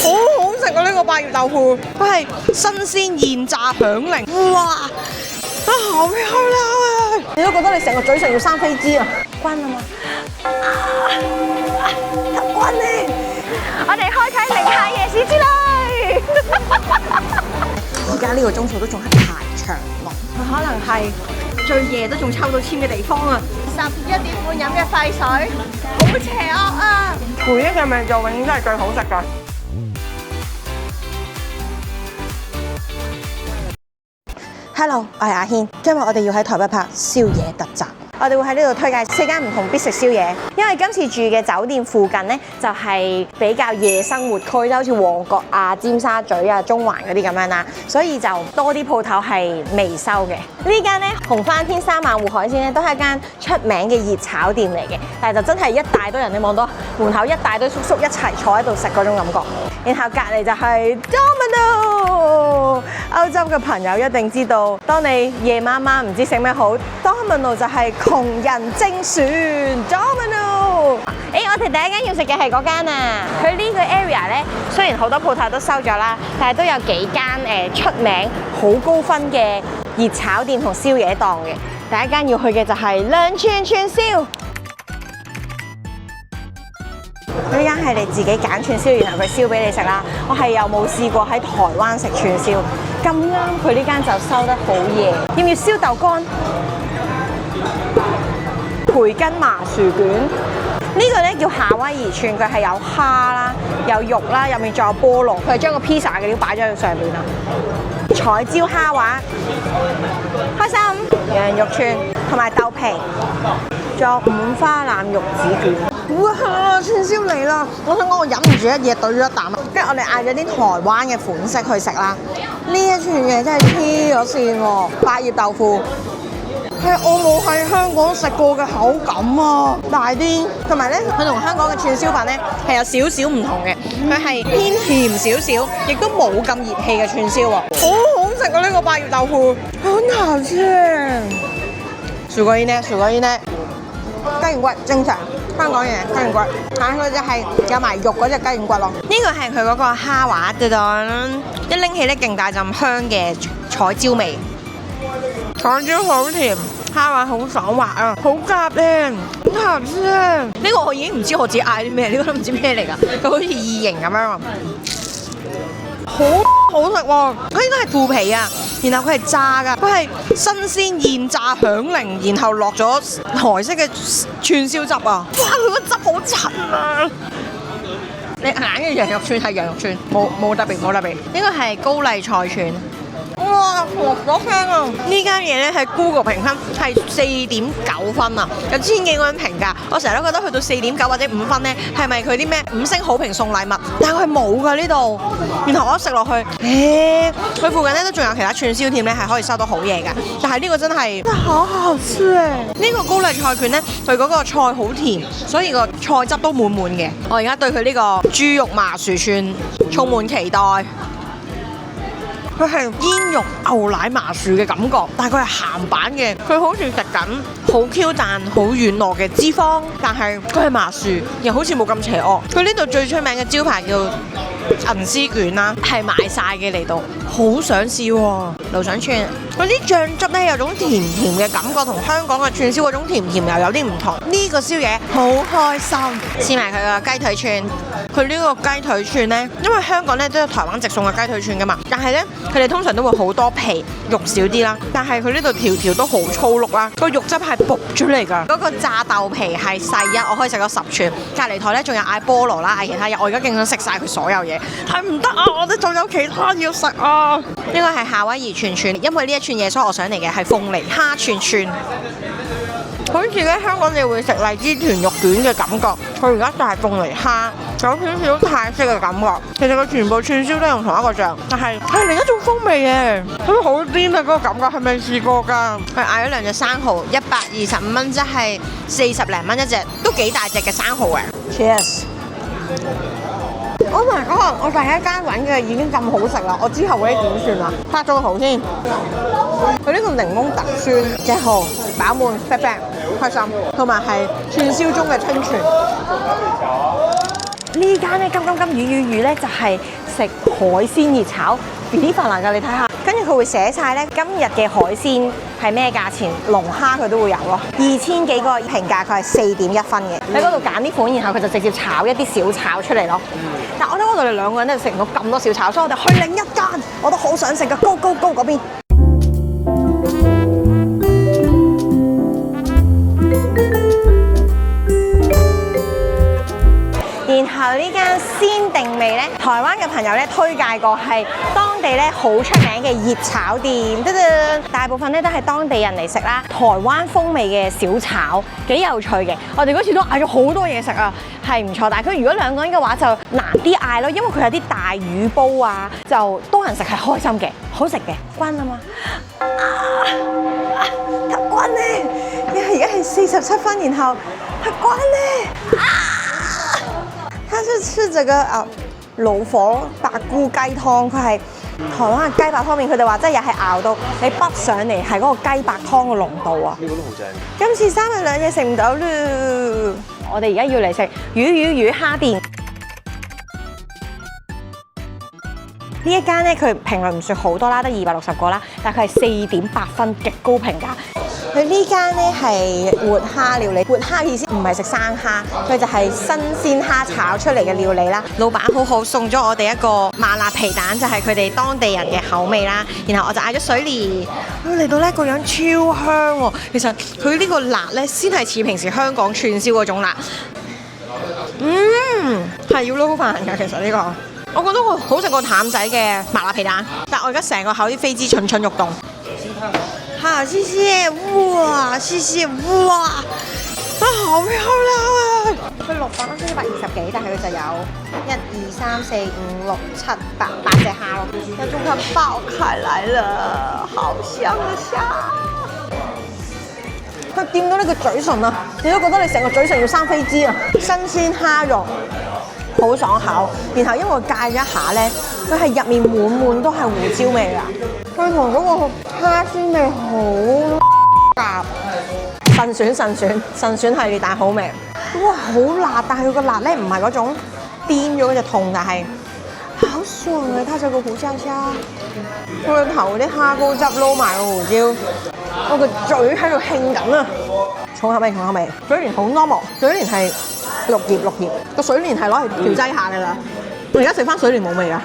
好好食啊！呢個百葉豆腐，佢係新鮮現炸響鈴，哇！啊，好漂亮啊！你都覺得你成個嘴唇要生飛枝啊！關啦嘛，關你！我哋開啟寧夏夜市之旅。而家呢個鐘數都仲係排長龍，佢可能係最夜都仲抽到籤嘅地方啊！11點半飲嘅沸水，好邪惡啊！回憶嘅味道永遠都係最好食㗎。Hello， 我係阿軒，今日我哋要喺台北拍宵夜特集。我哋會喺呢度推介4間唔同必食宵夜，因為今次住嘅酒店附近呢，就係比較夜生活區，即好似旺角啊、尖沙咀啊、中環嗰啲咁樣啦，所以就多啲鋪頭係未收嘅。呢間呢，紅番天三萬戶海鮮呢，都係一間出名嘅熱炒店嚟嘅，但係就真係一大堆人，你望到門口一大堆叔叔一齊坐喺度食嗰種感覺。然後隔離就係 Domino， 歐洲嘅朋友一定知道，當你夜媽媽唔知食咩好 ，Domino 就係窮人精選 Domino。我哋第一間要食嘅係嗰間啊！佢呢個 area 咧，雖然好多鋪頭都收咗啦，但係都有幾間出名好高分嘅熱炒店同宵夜檔嘅。第一間要去嘅就係兩串串燒。呢間係你自己揀串燒，然後佢燒俾你食啦。我係又冇試過喺台灣食串燒，咁啱佢呢間就收得好夜。要唔要燒豆乾？培根麻薯卷，呢個咧叫夏威夷串，佢係有蝦啦，有肉啦，入面仲有菠蘿，佢係將個 pizza 嘅料擺咗喺上面啦。彩椒蝦滑，開心，羊肉串同埋豆皮，仲有五花腩肉紙卷。哇！串燒嚟啦！我想講我忍唔住一嘢對咗一啖，跟住我哋嗌咗啲台灣嘅款式去食啦。呢一串嘢真係黐咗線喎，百葉豆腐。係我冇喺香港食過嘅口感啊，大啲，同埋咧佢同香港嘅串燒飯咧係有少少唔同嘅，佢係偏甜少少，亦都冇咁熱氣嘅串燒喎，好好食啊！呢個百葉豆腐，好好吃。薯果煙呢？薯果煙呢？雞軟骨正常，香港嘢雞軟骨，但係佢就係有埋肉嗰隻雞軟骨咯。呢個係佢嗰個蝦滑嘅檔，一拎起咧勁大陣香嘅彩椒味。彩椒好甜，蝦滑好爽滑啊，好夾咧，好好吃啊！呢個我已經唔知我自己嗌啲咩，呢個都唔知咩嚟㗎，佢好似異形咁樣啊，好好食喎！佢應該係腐皮啊，然後佢係炸㗎，佢係新鮮現炸響鈴，然後落咗台式嘅串燒汁啊！哇，佢個汁好襯啊！你揀嘅羊肉串係羊肉串，冇特別冇特別，呢個係高麗菜串。哇，落咗聲啊！呢間嘢咧係 Google 評分係4.9分啊，有1000幾個人評價。我成日都覺得去到4.9或者5分咧，係咪佢啲咩5星好評送禮物？但係佢冇㗎呢度。然後我一食落去，佢附近咧都仲有其他串燒店咧係可以收到好嘢㗎。但係呢個真係好好吃誒！呢個高麗菜卷咧，佢嗰個菜好甜，所以個菜汁都滿滿嘅。我而家對佢呢個豬肉麻薯串充滿期待。佢係煙肉牛奶麻薯嘅感覺，但係佢係鹹版嘅，佢好似食緊好 Q 彈、好軟糯嘅脂肪，但係佢係麻薯，又好似冇咁邪惡。佢呢度最出名嘅招牌叫銀絲卷啦，係賣晒嘅嚟到，好想試喎！蘆筍串，佢啲醬汁咧有種甜甜嘅感覺，同香港嘅串燒嗰種甜甜又有啲唔同。呢個宵夜好開心，試埋佢個雞腿串。佢呢個雞腿串呢，因為香港咧都有台灣直送嘅雞腿串噶嘛，但係呢，佢哋通常都會好多皮，肉少啲啦。但係佢呢度條條都好粗碌啦，個肉汁係焗出嚟㗎。嗰個炸豆皮係細一，我可以食咗10串。隔離台呢，仲有嗌菠蘿啦，嗌其他嘢，我而家勁想食晒佢所有嘢，係唔得啊！我哋仲有其他要食啊！呢個係夏威夷串串，因為呢一串嘢，所以我想嚟嘅係鳳梨蝦串串。好似咧香港你會食荔枝豚肉卷嘅感覺，佢而家就係鳳梨蝦，有少少泰式嘅感覺。其實佢全部串燒都用同一個醬，但係係另一種風味嘅，咁好癲啊！嗰個感覺係未試過㗎。佢嗌咗2隻生蠔，125蚊，即係40零蚊一隻，都幾大隻嘅生蠔嘅。Cheers！Oh my god！我第一間揾嘅已經咁好食啦，我之後嗰啲點算啊？拍咗個圖先。佢呢個檸檬特酸隻蠔飽滿 fat fat 開心，同埋係串燒中嘅清泉。呢間咧金魚咧就係食海鮮熱炒，幾份嚟㗎，你睇下。跟住佢會寫晒咧今日嘅海鮮係咩價錢，龍蝦佢都會有咯。2000幾個評價，佢係4.1分嘅。喺嗰度揀啲款，然後佢就直接炒一啲小炒出嚟咯。但我覺得我哋兩個人都食唔到咁多小炒，所以我哋去另一間我都好想食嘅高嗰邊。然後呢間鮮定味咧，台灣嘅朋友咧推介過係當地咧好出名嘅熱炒店，大部分咧都係當地人嚟食啦，台灣風味嘅小炒幾有趣嘅。我哋嗰次都嗌咗好多嘢食啊，係唔錯。但係佢如果兩個人嘅話就難啲嗌咯，因為佢有啲大魚煲啊，就多人食係開心嘅，好食嘅。關啊嘛，它關咧，因為而家係47分，然後它關咧。它是吃這個老火白菇雞湯，佢係台灣嘅雞白湯麵，佢哋話真係又係熬到你畢上嚟係嗰個雞白湯嘅濃度啊！呢個都好正。今次3日2夜食唔到啦，我哋而家要嚟食魚蝦店。呢一間咧，佢評論唔算好多啦，得260個啦，但係佢係4.8分，極高評價。佢呢間咧係活蝦料理，活蝦意思唔係食生蝦，佢就係新鮮蝦炒出嚟嘅料理啦。老闆好好，送咗我哋一個麻辣皮蛋，就係佢哋當地人嘅口味啦。然後我就嗌咗水蓮，嚟到呢個樣超香喎。其實佢呢個辣咧，先係似平時香港串燒嗰種辣。係要撈飯㗎，其實呢個。我覺得我好食過淡仔嘅麻辣皮蛋，但我而家成個口啲飛滋蠢蠢欲動。好，謝謝，哇，謝謝，哇，好漂亮啊！佢6磅都120幾，但係佢就有1、2、3、4、5、6、7、8隻蝦咯，那就快爆開來了，好香嘅蝦！佢掂到呢個嘴唇啊，你都覺得你成個嘴唇要生飛滋啊！新鮮蝦肉。好爽口，然後因為我戒咗一下咧，佢係入面滿都係胡椒味㗎，佢同嗰個蝦鮮味好夾，神選系列但好味，哇好辣，但係佢個辣咧唔係嗰種癲咗嗰隻痛，但係好爽啊！睇下個胡椒蝦，佢個頭啲蝦膏汁撈埋個胡椒，我個嘴喺度興緊啊！重口味，水蓮好 normal， 水蓮係。綠葉個水蓮係攞嚟調劑下㗎啦。我而家食翻水蓮冇味啊！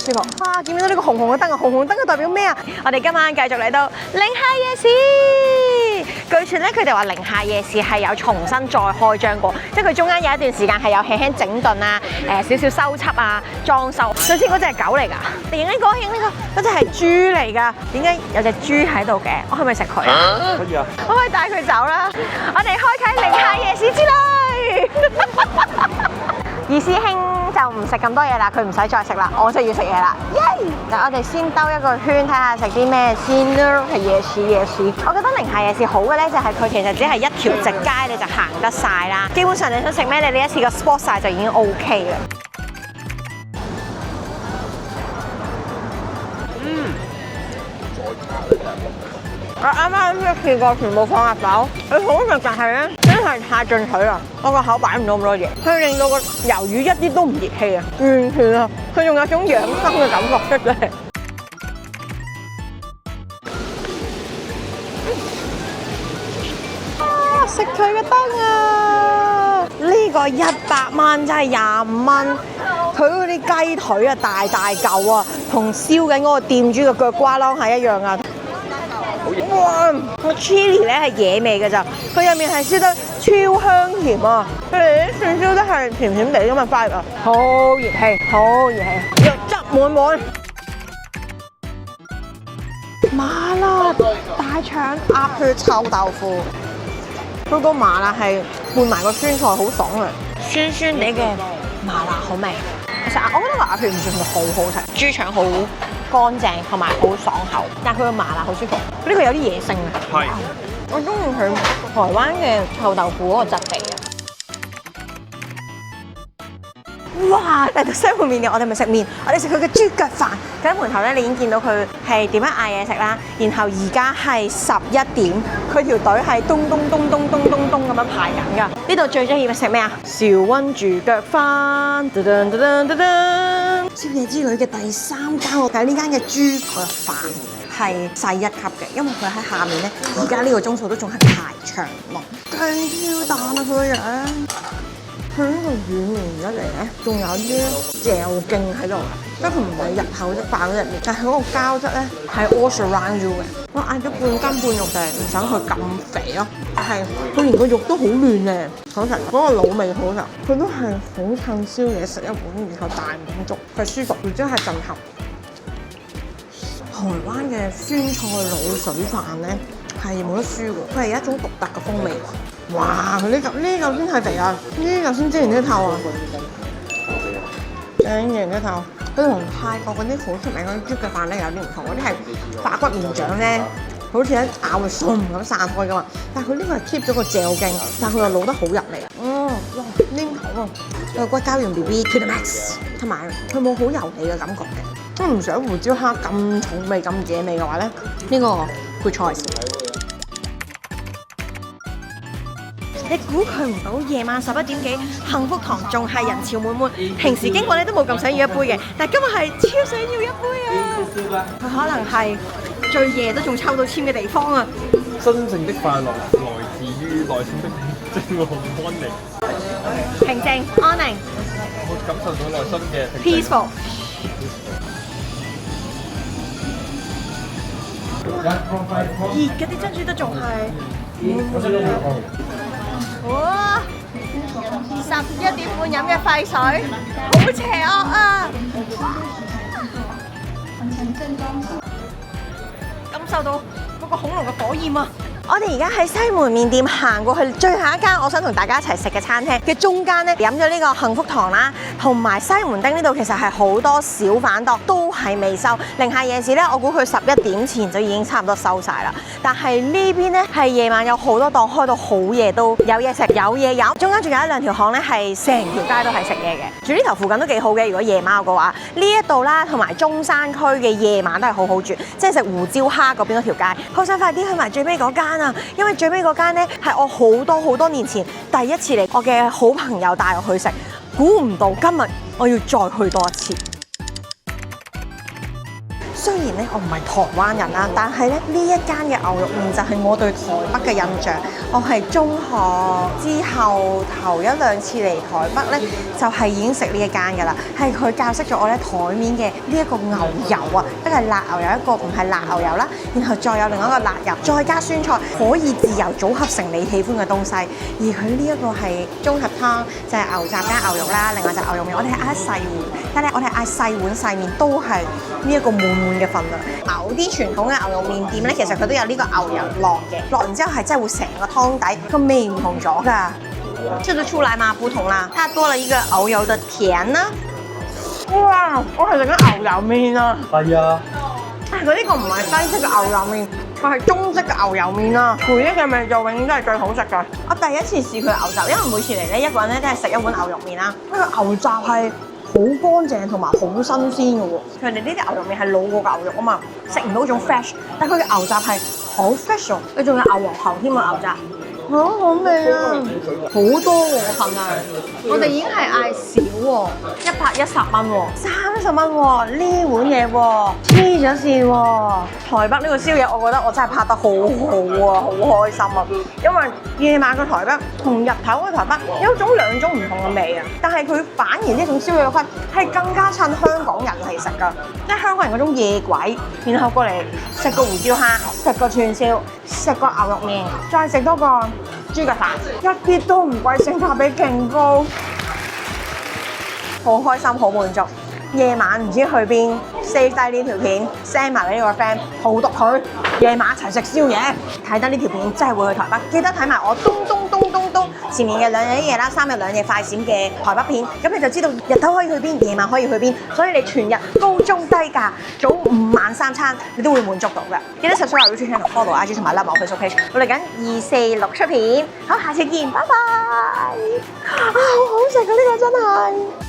呢個哇，見唔見到呢個紅紅嘅燈啊？紅紅燈嘅代表咩啊？我哋今晚繼續嚟到寧夏夜市。據說咧，佢哋話寧夏夜市係有重新再開張過，即係佢中間有一段時間係有輕輕整頓啊，少少修葺啊，裝修。首先嗰隻係狗嚟㗎，影呢個，嗰隻係豬嚟㗎。點解有隻豬喺度嘅？我可唔可以食佢啊？可以啊。我可以帶佢走啦。我哋開啟寧夏夜市之旅。二師兄就唔食咁多嘢啦，佢唔使再食啦，我就要食嘢啦，耶！嗱，我哋先兜一個圈睇下食啲咩先咯，係夜市。我覺得寧夏夜市好嘅咧，就係佢其實只係一條直街你就行得晒啦，基本上你想食咩，你一次個 spot 晒就已經 OK 啦。我啱啱一次過全部放入口，佢好食，但係咧真係太進取啦！我個口擺唔到咁多嘢，佢令到個魷魚一啲都唔熱氣啊，完全啊，佢仲有種養生嘅感覺出嚟。食佢嘅燈啊！呢個100蚊真係25蚊，佢嗰啲雞腿啊大嚿啊，同燒緊嗰個店主嘅腳瓜啷係一樣啊！哇！個 chili 咧係野味嘅咋，佢入面係燒得超香甜啊！佢哋啲蒜燒得係甜甜地咁嘅 vibe 啊，好熱氣，肉汁滿滿。麻辣大腸鴨血臭豆腐，佢個麻辣係拌埋個酸菜，好爽啊！酸酸地嘅麻辣好味。其實我覺得個鴨血唔算係好好食，豬腸好乾淨同埋好爽口，但係佢個麻辣好舒服。呢個有啲野性啊！係，我中意佢台灣嘅臭豆腐嗰個質地啊！哇！嚟到西門麵店，我哋咪食麵，我哋食佢嘅豬腳飯。咁喺門口咧，你已經見到佢係點樣嗌嘢食啦。然後而家係11點，佢條隊係咚咚咚咚咚咚咚咁樣排緊㗎。呢度最中意食咩啊？邵溫豬腳飯，噔噔噔噔噔。宵夜之旅嘅第3間，我睇呢間嘅豬腳飯係細1級嘅，因為佢喺下面咧，而家呢個鐘數都仲係排長龍。勁挑彈啊佢個樣！佢呢個軟綿一嚟咧，仲有啲嚼勁喺度，即係佢唔係入口即爆咗入面，但係嗰個膠質咧係 all surround you 嘅。我嗌咗半斤半肉就係唔想佢咁肥咯，但係佢連個肉都好嫩嘅，好食。嗰個滷味好食，佢都係好襯宵夜食一碗，然後大碗粥，係舒服，然之後係震撼。台灣嘅酸菜滷水飯咧係冇得輸嘅，佢係一種獨特嘅風味。哇！佢呢嚿先係肥啊，呢嚿先煎完啲透啊，煎完啲透。佢同泰國嗰啲好出名嗰啲豬腳飯咧有啲唔同，嗰啲係化骨綿醬咧，好似一咬就鬆咁散開噶嘛。但係佢呢個係 keep 咗個嚼勁，但係佢又滷得好入嚟啊！哇，黏口啊！佢骨膠原 BB to the max， 同埋佢冇好油膩嘅感覺嘅。都唔想胡椒蝦咁重味咁惹味嘅話咧，呢個 good choice。你估佢唔到夜晚11點幾，幸福堂仲係人潮滿滿。平時經過咧都冇咁想要一杯嘅，但係今日係超想要一杯啊！佢可能係最夜都仲抽到籤嘅地方啊！真正的快樂來自於內心的平靜和安寧。平靜安寧，我感受到內心嘅 peaceful。熱嗰啲珍珠都仲係。哇！11點半飲嘅廢水，好邪惡啊！感受到嗰個恐龍嘅火焰啊！我哋而家喺西門麵店行過去最後一間，我想同大家一齊食嘅餐廳嘅中間咧，飲咗呢個幸福堂啦，同埋西門町呢度其實係好多小販檔都係未收。寧夏夜市咧，我估佢11點前就已經差唔多收晒啦。但係呢邊咧係夜晚有好多檔開到好夜，都有嘢食有嘢飲。中間仲有1-2條巷咧係成條街都係食嘢嘅。住呢頭附近都幾好嘅，如果夜晚嘅話，呢一度啦同埋中山區嘅夜晚都係好好住，即係食胡椒蝦嗰邊嗰條街。好想快啲去埋最尾嗰間啊！因為最尾嗰間咧係我好多年前第一次嚟，我嘅好朋友帶我去食，估唔到今日我要再去多一次。雖然咧我唔係台灣人啦，但係咧呢一間嘅牛肉麵就係我對台北嘅印象。我係中學之後頭1-2次嚟台北咧，就係已經食呢一間㗎啦。係佢教識咗我咧台面嘅呢一個牛油啊，一個係辣牛油，一個唔係辣牛油啦。然後再有另外一個辣油，再加酸菜，可以自由組合成你喜歡嘅東西。而佢呢一個係綜合湯，就係牛雜加牛肉啦，另外就牛肉麵。我哋係嗌細碗，但係我哋嗌細碗細麵都係呢一個滿嘅份量。某啲傳統嘅牛肉麵店咧，其實佢都有呢個牛油落嘅，落完之後係真係會成個湯底個味唔同咗㗎。吃得出來嗎？不同啦，它多了一個牛油的甜啦。哇！我係食緊牛油麵啊！係啊！佢呢個唔係西式嘅牛油麵，佢係中式嘅牛油麵啊！回憶嘅味道永遠都係最好食㗎。我第一次試佢牛雜，因為每次嚟咧一個人咧都係食一碗牛肉麵啦。呢個牛雜係好乾淨同埋好新鮮嘅喎。佢哋呢啲牛肉麵係老過牛肉啊嘛，食唔到嗰種 fresh， 但係佢嘅牛雜係好 fresh 喎。佢仲有牛黃喉添啊，牛雜。好好味啊！好多喎份量，我哋已經係嗌少喎，110蚊喎，30蚊喎，呢碗嘢喎，黐咗線喎！台北呢個宵夜，我覺得我真係拍得好好啊，好開心啊！因為夜晚嘅台北同日頭嘅台北有兩種唔同嘅味啊，但係佢反而呢種宵夜嘅氛係更加襯香港人嚟食㗎，即係香港人嗰種夜鬼，然後過嚟食個胡椒蝦，食個串燒，食個牛肉麵，再食多個豬腳飯，一啲都唔貴，性價比勁高，好開心，好滿足。夜晚唔知去邊 ，save 低呢條片 ，send 埋俾呢個 friend， 荼毒佢。夜晚一齊食宵夜，睇得呢條片真係會去台北。記得睇埋我咚前面嘅2日1夜啦，3日2夜快閃嘅台北片，咁你就知道日頭可以去邊，夜晚可以去邊。所以你全日高中低價，早午晚3餐，你都會滿足到嘅。記得 subscribe YouTube channel、follow IG 同埋 like 我 Facebook page。我嚟緊246出片，好，下次見，拜拜。啊，好好食啊！呢個真係〜